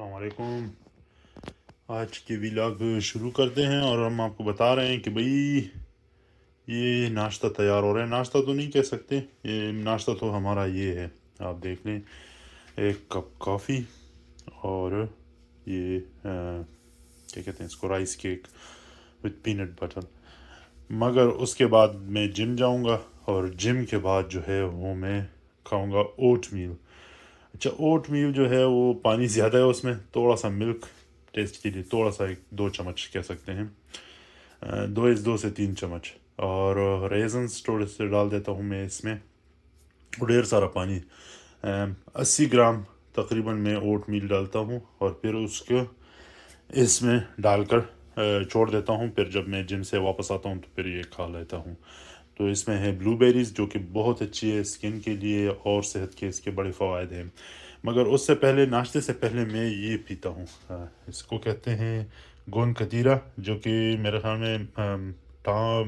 السلام علیکم۔ آج کے ولاگ شروع کرتے ہیں اور ہم آپ کو بتا رہے ہیں کہ بھئی یہ ناشتہ تیار ہو رہا ہے۔ ناشتہ تو نہیں کہہ سکتے، یہ ناشتہ تو ہمارا یہ ہے، آپ دیکھ لیں، ایک کپ کافی اور یہ کیا کہتے ہیں اس کو، rice cake with peanut butter. مگر اس کے بعد میں جم جاؤں گا اور جم کے بعد جو ہے وہ میں کھاؤں گا اوٹ میل۔ اچھا، اوٹ میل جو ہے وہ پانی زیادہ ہے اس میں، تھوڑا سا ملک ٹیسٹ کے لیے، تھوڑا سا 1-2 چمچ کہہ سکتے ہیں، 2 سے 3 چمچ، اور ریزنس تھوڑے سے ڈال دیتا ہوں میں اس میں، ڈھیر سارا پانی، 80 گرام تقریباً میں اوٹ میل ڈالتا ہوں، اور پھر اس کو اس میں ڈال کر چھوڑ دیتا ہوں۔ پھر جب میں جم سے واپس آتا ہوں تو پھر یہ کھا لیتا ہوں۔ تو اس میں ہے بلو بیریز جو کہ بہت اچھی ہے اسکن کے لیے اور صحت کے اس کے بڑے فوائد ہیں۔ مگر اس سے پہلے، ناشتے سے پہلے میں یہ پیتا ہوں، اس کو کہتے ہیں گون کتیرا، جو کہ میرے خیال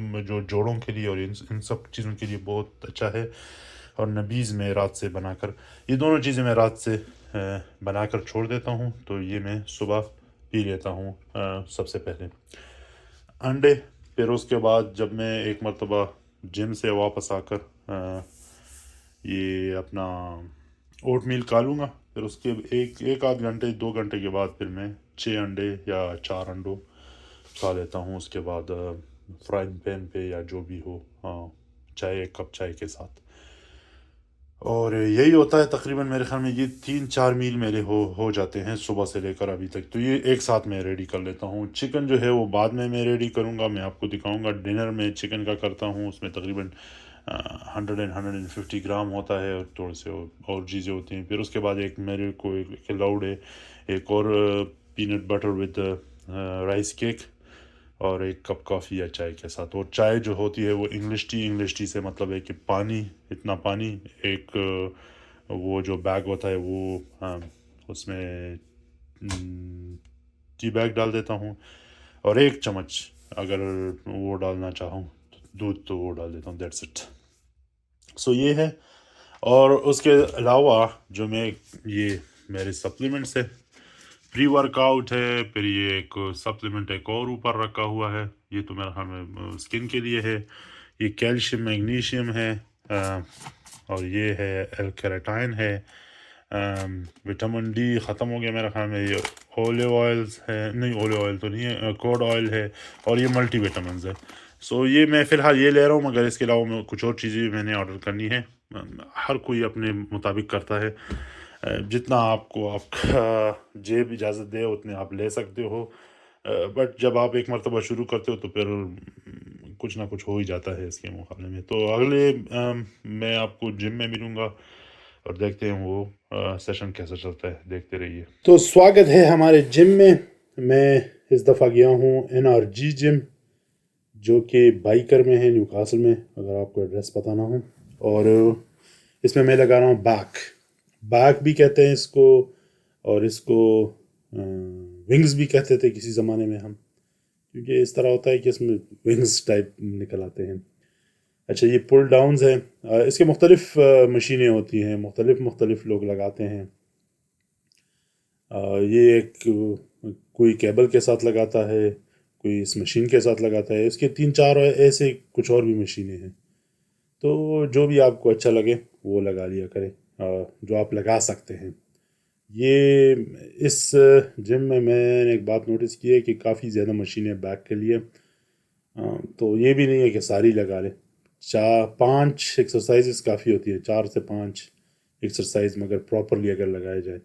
میں جو جوڑوں کے لیے اور ان سب چیزوں کے لیے بہت اچھا ہے۔ اور نبیذ میں رات سے بنا کر، یہ دونوں چیزیں میں رات سے بنا کر چھوڑ دیتا ہوں، تو یہ میں صبح پی لیتا ہوں۔ سب سے پہلے انڈے، پھر اس کے بعد جب میں ایک مرتبہ جم سے واپس آ کر یہ اپنا اوٹ میل کھا لوں گا، پھر اس کے ایک آدھ گھنٹے 2 گھنٹے کے بعد پھر میں 6 انڈے یا 4 انڈوں کھا لیتا ہوں۔ اس کے بعد فرائنگ پین پہ یا جو بھی ہو، چائے، 1 کپ چائے کے ساتھ، اور یہی ہوتا ہے تقریباً میرے خیال میں یہ 3-4 میل میرے ہو جاتے ہیں صبح سے لے کر ابھی تک، تو یہ ایک ساتھ میں ریڈی کر لیتا ہوں۔ چکن جو ہے وہ بعد میں ریڈی کروں گا، میں آپ کو دکھاؤں گا ڈنر میں چکن کا کرتا ہوں، اس میں تقریباً 150 گرام ہوتا ہے، اور تھوڑے سے اور چیزیں ہوتی ہیں۔ پھر اس کے بعد ایک میرے کو ایک الاؤڈ ہے ایک اور peanut butter with rice cake, اور 1 کپ کافی یا چائے کے ساتھ۔ اور چائے جو ہوتی ہے وہ انگلش ٹی سے مطلب ہے کہ پانی، اتنا پانی، ایک وہ جو بیگ ہوتا ہے وہ اس میں ٹی بیگ ڈال دیتا ہوں، اور 1 چمچ اگر وہ ڈالنا چاہوں دودھ تو وہ ڈال دیتا ہوں، دیٹس اٹ۔ سو یہ ہے، اور اس کے علاوہ جو میں یہ میرے سپلیمنٹس ہے، پری ورک آؤٹ ہے، پھر یہ ایک سپلیمنٹ ایک اور اوپر رکھا ہوا ہے، یہ تو میرا خیال میں اسکن کے لیے ہے، یہ کیلشیم میگنیشیم ہے، اور یہ ہے ایل-کیراٹائن ہے، وٹامن ڈی ختم ہو گیا میرا خیال میں، یہ اولیو آئلز ہے، نہیں اولیو آئل تو نہیں ہے، کوڈ آئل ہے، اور یہ ملٹی وٹامنز ہے۔ سو یہ میں فی الحال یہ لے رہا ہوں، مگر اس کے علاوہ میں کچھ اور چیزیں میں نے آرڈر کرنی ہے، ہر کوئی اپنے مطابق کرتا ہے، جتنا آپ کو آپ کا جیب اجازت دے اتنے آپ لے سکتے ہو، بٹ جب آپ ایک مرتبہ شروع کرتے ہو تو پھر کچھ نہ کچھ ہو ہی جاتا ہے اس کے مقابلے میں۔ تو اگلے میں آپ کو جم میں ملوں گا، اور دیکھتے ہیں وہ سیشن کیسا چلتا ہے، دیکھتے رہیے۔ تو سواگت ہے ہمارے جم میں اس دفعہ گیا ہوں NRG جم، جو کہ بائیکر میں ہے، نیو کاسل میں، اگر آپ کو ایڈریس پتہ نہ ہو، اور اس میں لگا رہا ہوں بیک بھی کہتے ہیں اس کو، اور اس کو ونگز بھی کہتے تھے کسی زمانے میں ہم، کیونکہ اس طرح ہوتا ہے کہ اس میں ونگز ٹائپ نکل آتے ہیں۔ اچھا، یہ پل ڈاؤنز ہیں، اس کے مختلف مشینیں ہوتی ہیں، مختلف لوگ لگاتے ہیں، یہ ایک کوئی کیبل کے ساتھ لگاتا ہے، کوئی اس مشین کے ساتھ لگاتا ہے، اس کے 3-4 ایسے کچھ اور بھی مشینیں ہیں، تو جو بھی آپ کو اچھا لگے وہ لگا لیا کریں، جو آپ لگا سکتے ہیں۔ یہ اس جم میں نے ایک بات نوٹس کی ہے کہ کافی زیادہ مشینیں بیک کے لیے، تو یہ بھی نہیں ہے کہ ساری لگا لیں، 5 ایکسرسائزز کافی ہوتی ہے، 4 سے 5 ایکسرسائز، مگر پراپرلی اگر لگائے جائے۔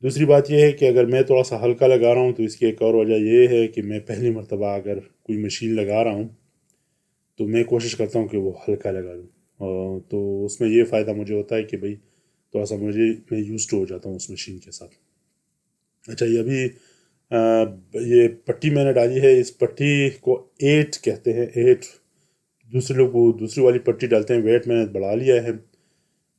دوسری بات یہ ہے کہ اگر میں تھوڑا سا ہلکا لگا رہا ہوں تو اس کی ایک اور وجہ یہ ہے کہ میں پہلی مرتبہ اگر کوئی مشین لگا رہا ہوں تو میں کوشش کرتا ہوں کہ وہ ہلکا لگا لوں، تو اس میں یہ فائدہ مجھے ہوتا ہے کہ بھئی تھوڑا سا میں یوز ٹو ہو جاتا ہوں اس مشین کے ساتھ۔ اچھا، یہ ابھی یہ پٹی میں نے ڈالی ہے، اس پٹی کو 8 کہتے ہیں، 8، دوسرے لوگ وہ دوسری والی پٹی ڈالتے ہیں، ویٹ میں نے بڑھا لیا ہے،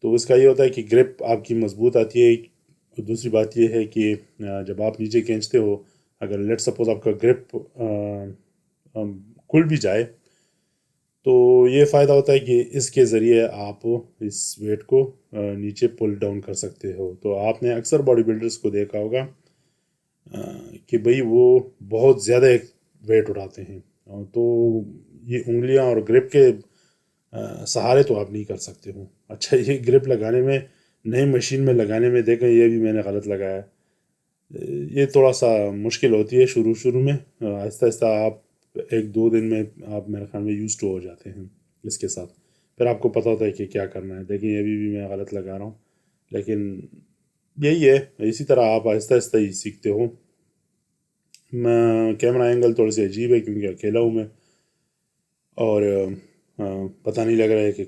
تو اس کا یہ ہوتا ہے کہ گرپ آپ کی مضبوط آتی ہے۔ دوسری بات یہ ہے کہ جب آپ نیچے کھینچتے ہو، اگر لیٹ سپوز آپ کا گرپ کھل بھی جائے تو یہ فائدہ ہوتا ہے کہ اس کے ذریعے آپ اس ویٹ کو نیچے پل ڈاؤن کر سکتے ہو۔ تو آپ نے اکثر باڈی بلڈرز کو دیکھا ہوگا کہ بھئی وہ بہت زیادہ ایک ویٹ اٹھاتے ہیں، تو یہ انگلیاں اور گرپ کے سہارے تو آپ نہیں کر سکتے ہو. اچھا یہ گرپ لگانے میں، نئی مشین میں لگانے میں دیکھیں یہ بھی میں نے غلط لگایا ہے. یہ تھوڑا سا مشکل ہوتی ہے شروع میں. آہستہ آہستہ آپ ایک دو دن میں آپ میرے خیال میں یوز ٹو ہو جاتے ہیں اس کے ساتھ. پھر آپ کو پتہ ہوتا ہے کہ کیا کرنا ہے. دیکھیں ابھی بھی میں غلط لگا رہا ہوں، لیکن یہی ہے، اسی طرح آپ آہستہ آہستہ ہی سیکھتے ہو. میں کیمرہ اینگل تھوڑی سی عجیب ہے کیونکہ اکیلا ہوں میں، اور پتہ نہیں لگ رہا ہے کہ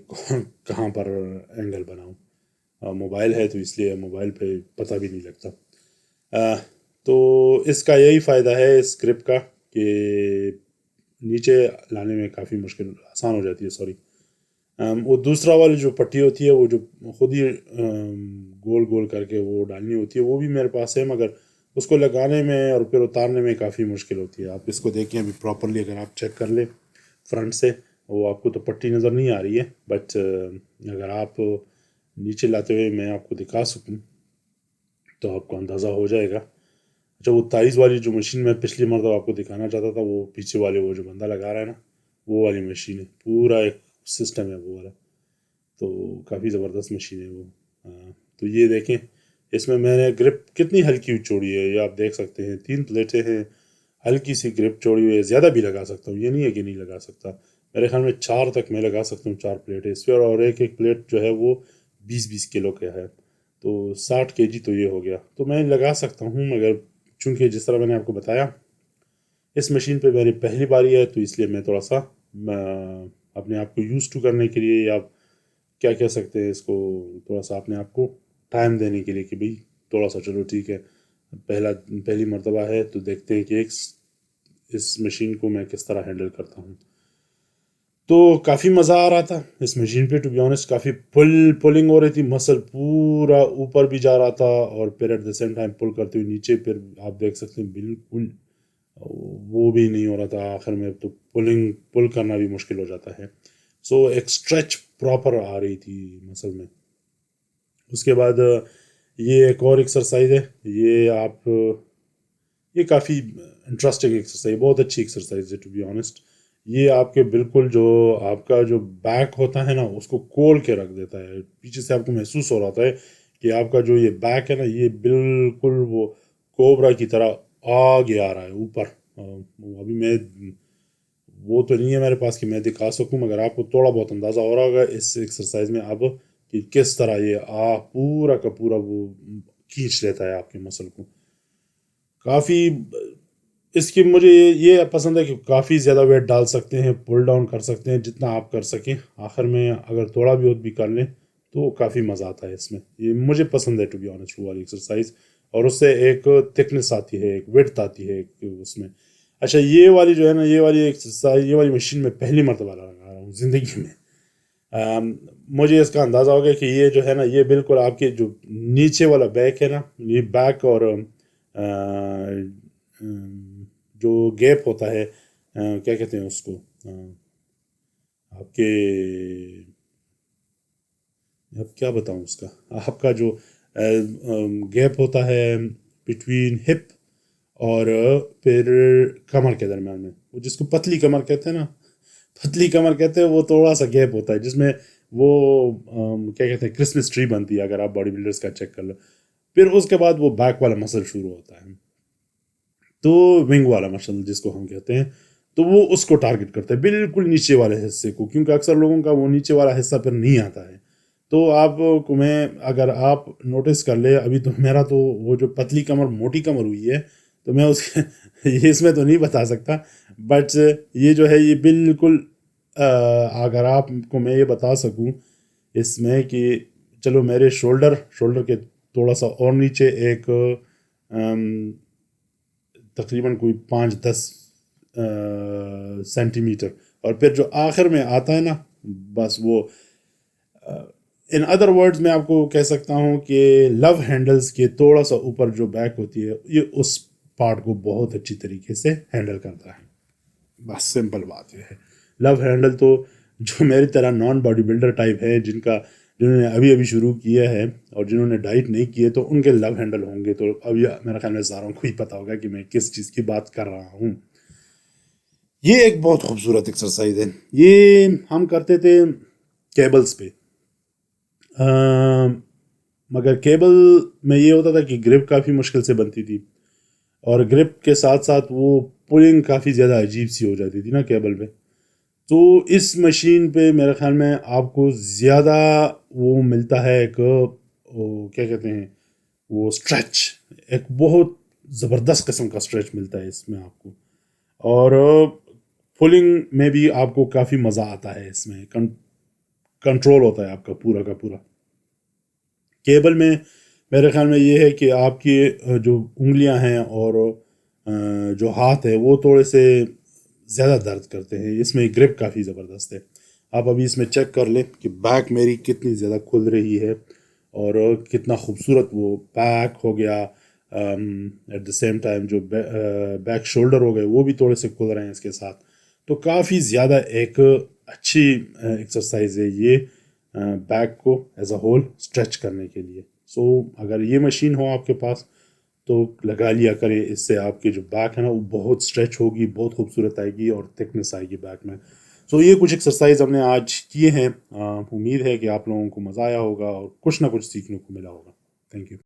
کہاں پر اینگل بناؤں. موبائل ہے تو اس لیے موبائل پہ پتہ بھی نہیں لگتا. تو اس کا یہی فائدہ ہے اس گرپ کا کہ نیچے لانے میں کافی مشکل آسان ہو جاتی ہے. سوری، وہ دوسرا والی جو پٹی ہوتی ہے وہ جو خود ہی گول گول کر کے وہ ڈالنی ہوتی ہے، وہ بھی میرے پاس ہے، مگر اس کو لگانے میں اور پھر اتارنے میں کافی مشکل ہوتی ہے. آپ اس کو دیکھیں ابھی پراپرلی اگر آپ چیک کر لیں فرنٹ سے، وہ آپ کو تو پٹی نظر نہیں آ رہی ہے، بٹ اگر آپ نیچے لاتے ہوئے میں آپ کو دکھا سکوں تو آپ کو اندازہ ہو جائے گا. اچھا وہ 23 والی جو مشین میں پچھلی مرتبہ آپ کو دکھانا چاہتا تھا، وہ پیچھے والے وہ جو بندہ لگا رہا ہے نا، وہ والی مشین ہے. پورا ایک سسٹم ہے وہ والا، تو کافی زبردست مشین ہے وہ. تو یہ دیکھیں اس میں نے گرپ کتنی ہلکی چوڑی ہے، یہ آپ دیکھ سکتے ہیں. 3 پلیٹیں ہیں، ہلکی سی گرپ چوڑی ہوئی ہے. زیادہ بھی لگا سکتا ہوں، یہ نہیں ہے کہ نہیں لگا سکتا. میرے خیال میں 4 تک میں لگا سکتا ہوں، 4 پلیٹیں اس پہ، اور ایک پلیٹ جو ہے وہ 20 کلو کا ہے، تو 60 کے جی تو یہ ہو گیا. تو میں لگا سکتا ہوں، مگر چونکہ جس طرح میں نے آپ کو بتایا اس مشین پہ میری پہلی باری ہے، تو اس لیے میں تھوڑا سا اپنے آپ کو یوز ٹو کرنے کے لیے، یا کیا کہہ سکتے ہیں اس کو، تھوڑا سا اپنے آپ کو ٹائم دینے کے لیے کہ بھئی تھوڑا سا چلو ٹھیک ہے، پہلی مرتبہ ہے تو دیکھتے ہیں کہ اس مشین کو میں کس طرح ہینڈل کرتا ہوں. تو کافی مزہ آ رہا تھا اس مشین پہ، ٹو بی آنیسٹ. کافی پولنگ ہو رہی تھی، مسل پورا اوپر بھی جا رہا تھا، اور پھر ایٹ دا سیم ٹائم پل کرتے ہوئے نیچے، پھر آپ دیکھ سکتے ہیں بالکل وہ بھی نہیں ہو رہا تھا. آخر میں تو پل کرنا بھی مشکل ہو جاتا ہے. سو ایک اسٹریچ پراپر آ رہی تھی مسل میں. اس کے بعد یہ ایک اور ایکسرسائز ہے، یہ کافی انٹرسٹنگ ایکسرسائز، بہت اچھی ایکسرسائز ہے ٹو بی آنیسٹ. یہ آپ کے بالکل جو آپ کا جو بیک ہوتا ہے نا، اس کو کول کے رکھ دیتا ہے. پیچھے سے آپ کو محسوس ہو رہا ہے کہ آپ کا جو یہ بیک ہے نا، یہ بالکل وہ کوبرا کی طرح آگے آ رہا ہے اوپر. ابھی میں وہ تو نہیں ہے میرے پاس کہ میں دکھا سکوں، مگر آپ کو تھوڑا بہت اندازہ ہو رہا ہوگا اس ایکسرسائز میں اب کہ کس طرح یہ پورا کا پورا وہ کھینچ لیتا ہے آپ کے مسل کو. کافی اس کی مجھے یہ پسند ہے کہ کافی زیادہ ویٹ ڈال سکتے ہیں، پل ڈاؤن کر سکتے ہیں جتنا آپ کر سکیں. آخر میں اگر تھوڑا بھی بھی کر لیں تو کافی مزہ آتا ہے اس میں. یہ مجھے پسند ہے ٹو بی آنیسٹ وہ والی ایکسرسائز. اور اس سے ایک تھکنس آتی ہے، ایک ویڈتھ آتی ہے ایک اس میں. اچھا یہ والی جو ہے نا، یہ والی ایکسرسائز، یہ والی مشین میں پہلی مرتبہ لگا رہا ہوں زندگی میں. مجھے اس کا اندازہ ہو گیا کہ یہ جو ہے نا، یہ بالکل آپ کے جو نیچے والا بیک ہے نا، یہ بیک اور جو گیپ ہوتا ہے، کیا کہتے ہیں اس کو، آپ کے، اب کیا بتاؤں اس کا، آپ کا جو گیپ ہوتا ہے بٹوین ہپ اور پھر کمر کے درمیان میں، وہ جس کو پتلی کمر کہتے ہیں نا، پتلی کمر کہتے ہیں، وہ تھوڑا سا گیپ ہوتا ہے جس میں وہ کیا کہتے ہیں کرسمس ٹری بنتی ہے اگر آپ باڈی بلڈرز کا چیک کر لو. پھر اس کے بعد وہ بیک والا مسل شروع ہوتا ہے، تو ونگ والا مسل جس کو ہم کہتے ہیں، تو وہ اس کو ٹارگٹ کرتا ہے بالکل نیچے والے حصے کو، کیونکہ اکثر لوگوں کا وہ نیچے والا حصہ پھر نہیں آتا ہے. تو آپ کو میں اگر آپ نوٹس کر لے، ابھی تو میرا تو وہ جو پتلی کمر موٹی کمر ہوئی ہے، تو میں اس میں تو نہیں بتا سکتا، بٹ یہ جو ہے یہ بالکل اگر آپ کو میں یہ بتا سکوں اس میں کہ چلو میرے شولڈر کے تھوڑا سا اور نیچے ایک تقریباً کوئی 5-10 سینٹی میٹر، اور پھر جو آخر میں آتا ہے نا، بس وہ ان ادر ورڈز میں آپ کو کہہ سکتا ہوں کہ لو ہینڈلز کے تھوڑا سا اوپر جو بیک ہوتی ہے، یہ اس پارٹ کو بہت اچھی طریقے سے ہینڈل کرتا ہے. بس سمپل بات یہ ہے. لو ہینڈل تو جو میری طرح نان باڈی بلڈر ٹائپ ہے، جن کا جنہوں نے ابھی ابھی شروع کیا ہے اور جنہوں نے ڈائٹ نہیں کی ہے تو ان کے لو ہینڈل ہوں گے. تو ابھی میرا خیال میں ساروں کو ہی پتہ ہوگا کہ میں کس چیز کی بات کر رہا ہوں. یہ ایک بہت خوبصورت ایکسرسائز ہے. یہ ہم کرتے تھے کیبلز پہ، مگر کیبل میں یہ ہوتا تھا کہ گرپ کافی مشکل سے بنتی تھی، اور گرپ کے ساتھ ساتھ وہ پولنگ کافی زیادہ عجیب سی ہو جاتی تھی نا کیبل پہ. تو اس مشین پہ میرے خیال میں آپ کو زیادہ وہ ملتا ہے ایک کیا کہتے ہیں وہ اسٹریچ، ایک بہت زبردست قسم کا اسٹریچ ملتا ہے اس میں آپ کو. اور پولنگ میں بھی آپ کو کافی مزہ آتا ہے، اس میں کنٹرول ہوتا ہے آپ کا پورا کا پورا. کیبل میں میرے خیال میں یہ ہے کہ آپ کی جو انگلیاں ہیں اور جو ہاتھ ہے وہ تھوڑے سے زیادہ درد کرتے ہیں. اس میں گرپ کافی زبردست ہے. آپ ابھی اس میں چیک کر لیں کہ بیک میری کتنی زیادہ کھل رہی ہے اور کتنا خوبصورت وہ بیک ہو گیا. ایٹ دا سیم ٹائم جو بیک شولڈر ہو گئے وہ بھی تھوڑے سے کھل رہے ہیں اس کے ساتھ. تو کافی زیادہ ایک اچھی ایکسرسائز ہے یہ بیک کو ایز اے ہول اسٹریچ کرنے کے لیے. سو اگر یہ مشین ہو آپ کے پاس تو لگا لیا کرے، اس سے آپ کی جو بیک ہے نا وہ بہت اسٹریچ ہوگی، بہت خوبصورت آئے گی اور تھکنس آئے گی بیک میں. سو یہ کچھ ایکسرسائز ہم نے آج کیے ہیں. امید ہے کہ آپ لوگوں کو مزہ آیا ہوگا اور کچھ نہ کچھ سیکھنے کو ملا ہوگا. Thank you.